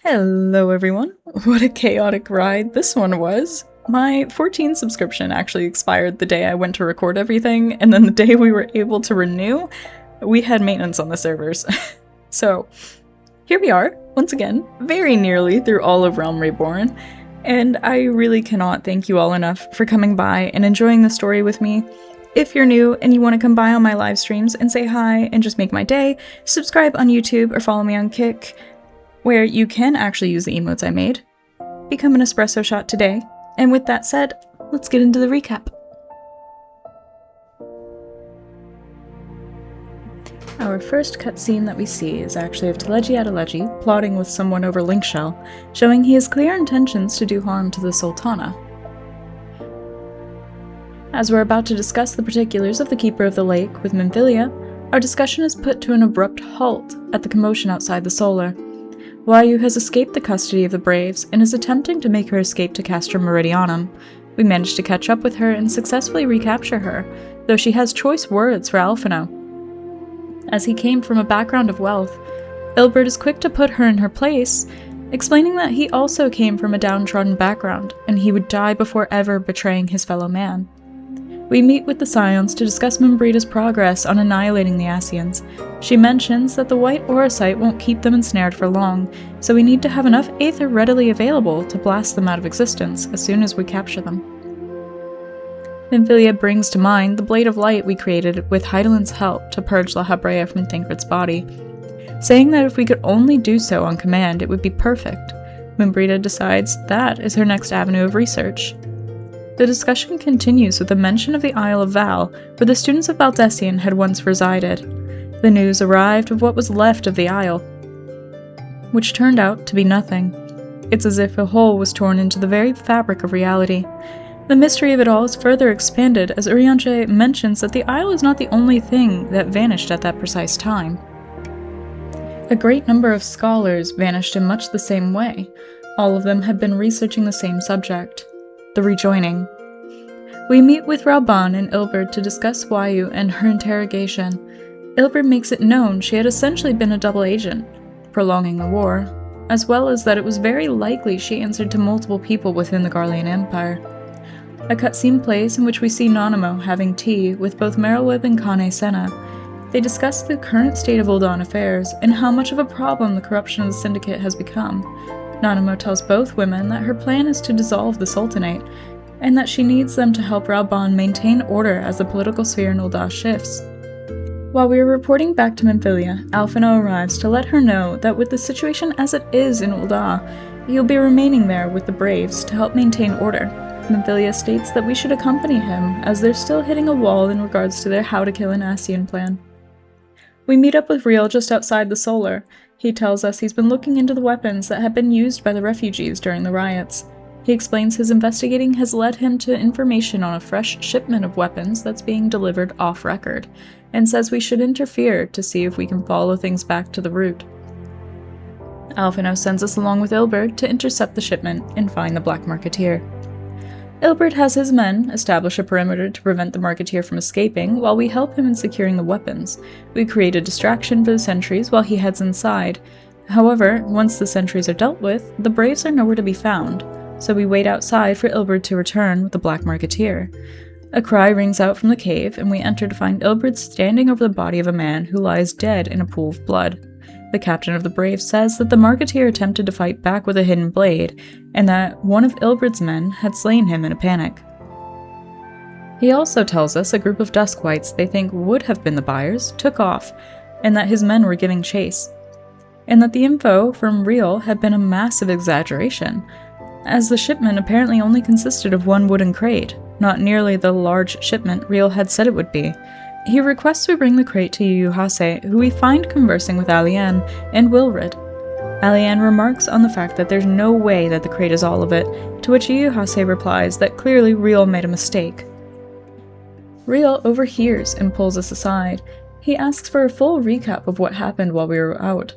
Hello everyone! What a chaotic ride this one was! My 14 subscription actually expired the day I went to record everything, and then the day we were able to renew, we had maintenance on the servers. So, here we are, once again, very nearly through all of Realm Reborn, and I really cannot thank you all enough for coming by and enjoying the story with me. If you're new and you want to come by on my live streams and say hi and just make my day, subscribe on YouTube or follow me on Kick, where you can actually use the emotes I made. Become an espresso shot today, and with that said, let's get into the recap. Our first cutscene that we see is actually of Teleji Adeleji plotting with someone over Linkshell, showing he has clear intentions to do harm to the Sultana. As we're about to discuss the particulars of the Keeper of the Lake with Moenbryda, our discussion is put to an abrupt halt at the commotion outside the Solar. Wayu has escaped the custody of the Braves and is attempting to make her escape to Castra Meridianum. We manage to catch up with her and successfully recapture her, though she has choice words for Alphino. As he came from a background of wealth, Ilbert is quick to put her in her place, explaining that he also came from a downtrodden background and he would die before ever betraying his fellow man. We meet with the Scions to discuss Moenbryda's progress on annihilating the Ascians. She mentions that the white aura site won't keep them ensnared for long, so we need to have enough aether readily available to blast them out of existence as soon as we capture them. Moenbryda brings to mind the Blade of Light we created with Heidelin's help to purge La Habrea from Thancred's body, saying that if we could only do so on command it would be perfect. Moenbryda decides that is her next avenue of research. The discussion continues with a mention of the Isle of Val, where the students of Baldessian had once resided. The news arrived of what was left of the isle, which turned out to be nothing. It's as if a hole was torn into the very fabric of reality. The mystery of it all is further expanded as Urianger mentions that the isle is not the only thing that vanished at that precise time. A great number of scholars vanished in much the same way. All of them had been researching the same subject. The rejoining. We meet with Raoban and Ilbert to discuss Wayu and her interrogation. Ilbert makes it known she had essentially been a double agent, prolonging the war, as well as that it was very likely she answered to multiple people within the Garlean Empire. A cutscene plays in which we see Nanamo having tea with both Merylweb and Kane Senna. They discuss the current state of Ul'Dan affairs and how much of a problem the corruption of the Syndicate has become. Nanamo tells both women that her plan is to dissolve the Sultanate, and that she needs them to help Raoban maintain order as the political sphere in Ul'Dah shifts. While we are reporting back to Moenbryda, Alphino arrives to let her know that with the situation as it is in Ul'Dah, he'll be remaining there with the Braves to help maintain order. Moenbryda states that we should accompany him, as they're still hitting a wall in regards to their How to Kill an Ascian plan. We meet up with Riel just outside the Solar. He tells us he's been looking into the weapons that have been used by the refugees during the riots. He explains his investigating has led him to information on a fresh shipment of weapons that's being delivered off-record, and says we should interfere to see if we can follow things back to the root. Alphino sends us along with Ilbert to intercept the shipment and find the Black Marketeer. Ilbert has his men establish a perimeter to prevent the Marketeer from escaping while we help him in securing the weapons. We create a distraction for the sentries while he heads inside. However, once the sentries are dealt with, the Braves are nowhere to be found, so we wait outside for Ilbert to return with the Black Marketeer. A cry rings out from the cave, and we enter to find Ilbert standing over the body of a man who lies dead in a pool of blood. The captain of the Braves says that the Marketeer attempted to fight back with a hidden blade, and that one of Ilbert's men had slain him in a panic. He also tells us a group of Duskwights they think would have been the buyers took off, and that his men were giving chase, and that the info from Riel had been a massive exaggeration, as the shipment apparently only consisted of one wooden crate, not nearly the large shipment Riel had said it would be. He requests we bring the crate to Yuhase, who we find conversing with Alianne and Wilrid. Alianne remarks on the fact that there's no way that the crate is all of it, to which Yuhase replies that clearly Riel made a mistake. Riel overhears and pulls us aside. He asks for a full recap of what happened while we were out.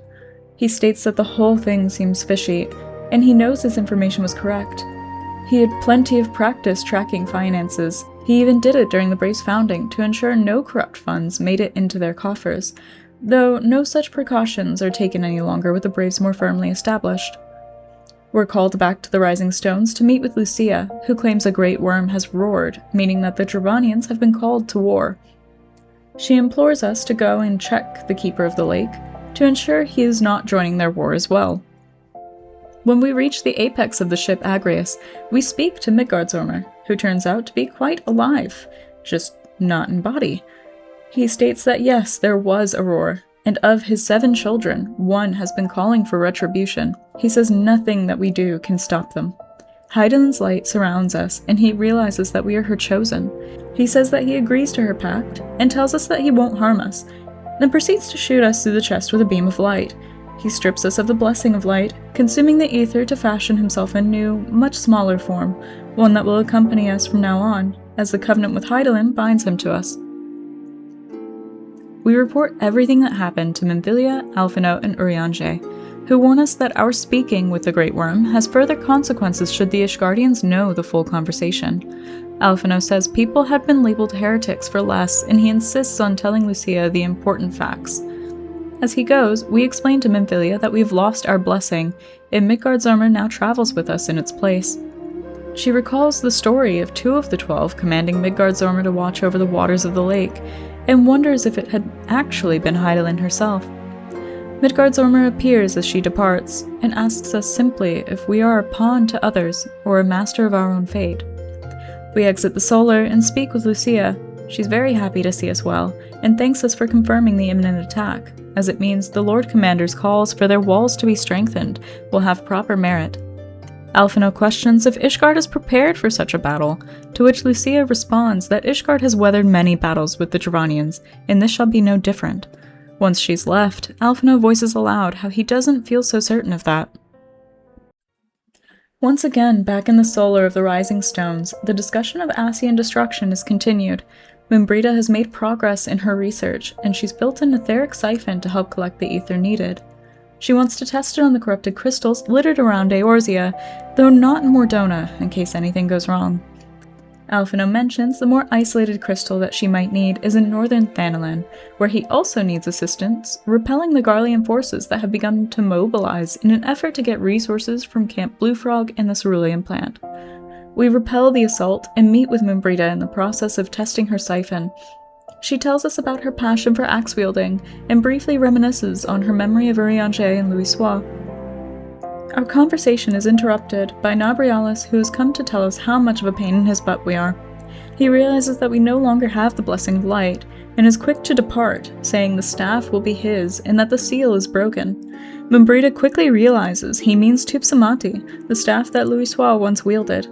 He states that the whole thing seems fishy, and he knows his information was correct. He had plenty of practice tracking finances. He even did it during the Braves' founding to ensure no corrupt funds made it into their coffers, though no such precautions are taken any longer with the Braves more firmly established. We're called back to the Rising Stones to meet with Lucia, who claims a great worm has roared, meaning that the Dravanians have been called to war. She implores us to go and check the Keeper of the Lake to ensure he is not joining their war as well. When we reach the apex of the ship Agrius, we speak to Midgardsormr, who turns out to be quite alive, just not in body. He states that yes, there was a roar, and of his 7 children, 1 has been calling for retribution. He says nothing that we do can stop them. Hydaelyn's light surrounds us, and he realizes that we are her chosen. He says that he agrees to her pact, and tells us that he won't harm us, then proceeds to shoot us through the chest with a beam of light. He strips us of the blessing of light, consuming the ether to fashion himself a new, much smaller form, one that will accompany us from now on, as the covenant with Hydaelyn binds him to us. We report everything that happened to Moenbryda, Alphinaud, and Urianger, who warn us that our speaking with the Great Worm has further consequences should the Ishgardians know the full conversation. Alphinaud says people had been labeled heretics for less, and he insists on telling Lucia the important facts. As he goes, we explain to Moenbryda that we've lost our blessing, and Midgardsormr now travels with us in its place. She recalls the story of 2 of the 12 commanding Midgardsormr to watch over the waters of the lake, and wonders if it had actually been Hydaelyn herself. Midgardsormr appears as she departs, and asks us simply if we are a pawn to others, or a master of our own fate. We exit the solar and speak with Lucia. She's very happy to see us well, and thanks us for confirming the imminent attack, as it means the Lord Commander's calls for their walls to be strengthened will have proper merit. Alphinaud questions if Ishgard is prepared for such a battle, to which Lucia responds that Ishgard has weathered many battles with the Dravanians, and this shall be no different. Once she's left, Alphinaud voices aloud how he doesn't feel so certain of that. Once again, back in the solar of the Rising Stones, the discussion of Ascian destruction is continued. Moenbryda has made progress in her research, and she's built an etheric siphon to help collect the ether needed. She wants to test it on the corrupted crystals littered around Eorzea, though not in Mordona, in case anything goes wrong. Alphinaud mentions the more isolated crystal that she might need is in northern Thanalan, where he also needs assistance, repelling the Garlean forces that have begun to mobilize in an effort to get resources from Camp Bluefrog and the Cerulean plant. We repel the assault and meet with Moenbryda in the process of testing her siphon. She tells us about her passion for axe-wielding, and briefly reminisces on her memory of Urianger and Louisoix. Our conversation is interrupted by Nabrialis, who has come to tell us how much of a pain in his butt we are. He realizes that we no longer have the blessing of light, and is quick to depart, saying the staff will be his, and that the seal is broken. Moenbryda quickly realizes he means Tupsamati, the staff that Louisoix once wielded.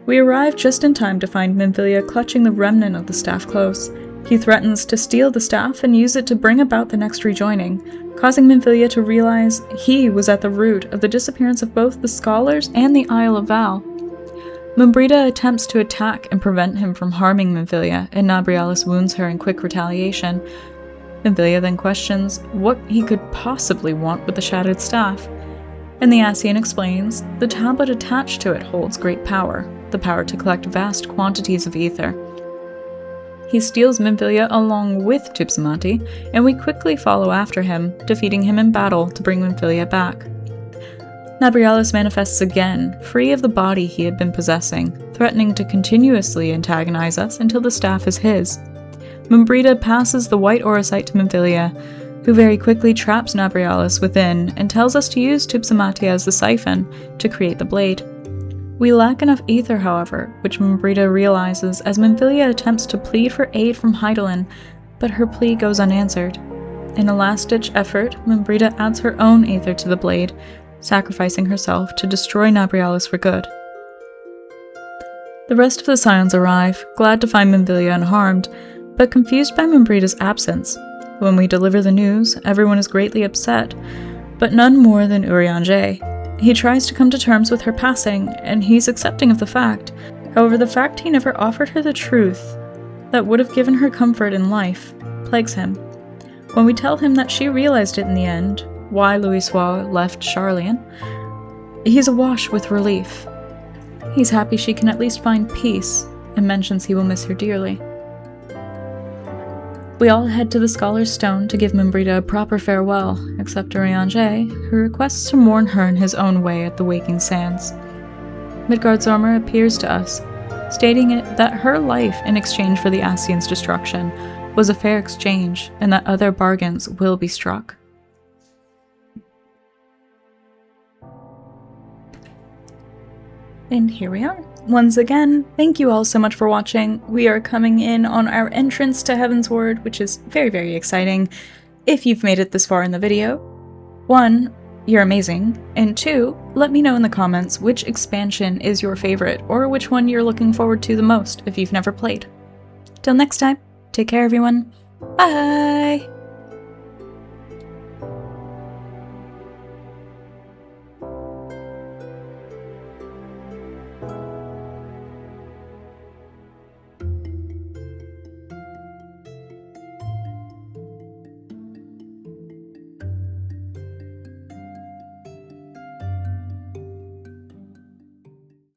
We arrive just in time to find Moenbryda clutching the remnant of the staff close. He threatens to steal the staff and use it to bring about the next rejoining, causing Moenbryda to realize he was at the root of the disappearance of both the scholars and the Isle of Val. Moenbryda attempts to attack and prevent him from harming Moenbryda, and Nabrialis wounds her in quick retaliation. Moenbryda then questions what he could possibly want with the shattered staff, and the Ascian explains the tablet attached to it holds great power, the power to collect vast quantities of ether. He steals Moenbryda along with Tupsamati, and we quickly follow after him, defeating him in battle to bring Moenbryda back. Nabrialis manifests again, free of the body he had been possessing, threatening to continuously antagonize us until the staff is his. Moenbryda passes the white orosite to Moenbryda, who very quickly traps Nabrialis within and tells us to use Tupsamati as the siphon to create the blade. We lack enough ether, however, which Moenbryda realizes as Moenbryda attempts to plead for aid from Hydaelyn, but her plea goes unanswered. In a last-ditch effort, Moenbryda adds her own ether to the blade, sacrificing herself to destroy Nabrialis for good. The rest of the Scions arrive, glad to find Moenbryda unharmed, but confused by Moenbryda's absence. When we deliver the news, everyone is greatly upset, but none more than Urianger. He tries to come to terms with her passing, and he's accepting of the fact. However, the fact he never offered her the truth that would have given her comfort in life plagues him. When we tell him that she realized it in the end, why Louisoix left Charlian, he's awash with relief. He's happy she can at least find peace, and mentions he will miss her dearly. We all head to the Scholar's Stone to give Moenbryda a proper farewell, except Urianger, who requests to mourn her in his own way at the Waking Sands. Midgardsormr appears to us, stating that her life in exchange for the Ascians' destruction was a fair exchange, and that other bargains will be struck. And here we are. Once again, thank you all so much for watching. We are coming in on our entrance to Heavensward, which is very, very exciting. If you've made it this far in the video, 1, you're amazing, and 2, let me know in the comments which expansion is your favorite, or which one you're looking forward to the most if you've never played. Till next time, take care everyone. Bye!